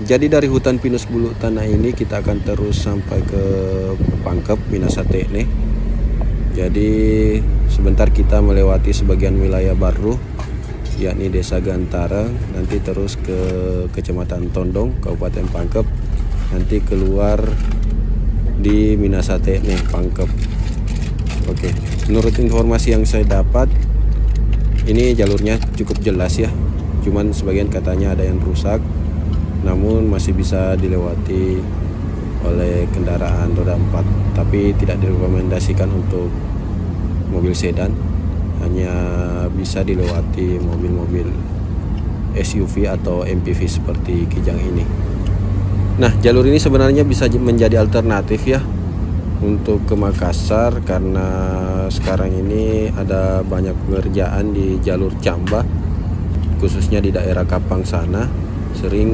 jadi dari hutan pinus bulu tanah ini kita akan terus sampai ke Pangkep Minasate nih. Jadi sebentar kita melewati sebagian wilayah baru, yakni Desa Gantara, nanti terus ke Kecamatan Tondong, Kabupaten Pangkep, nanti keluar di Minasate nih, Pangkep. Oke, menurut informasi yang saya dapat, ini jalurnya cukup jelas ya, cuman sebagian katanya ada yang rusak, namun masih bisa dilewati oleh kendaraan roda 4, tapi tidak direkomendasikan untuk mobil sedan, hanya bisa dilewati mobil-mobil SUV atau MPV seperti Kijang ini. Nah, jalur ini sebenarnya bisa menjadi alternatif ya untuk ke Makassar, karena sekarang ini ada banyak pengerjaan di jalur Camba, khususnya di daerah Kapang sana, sering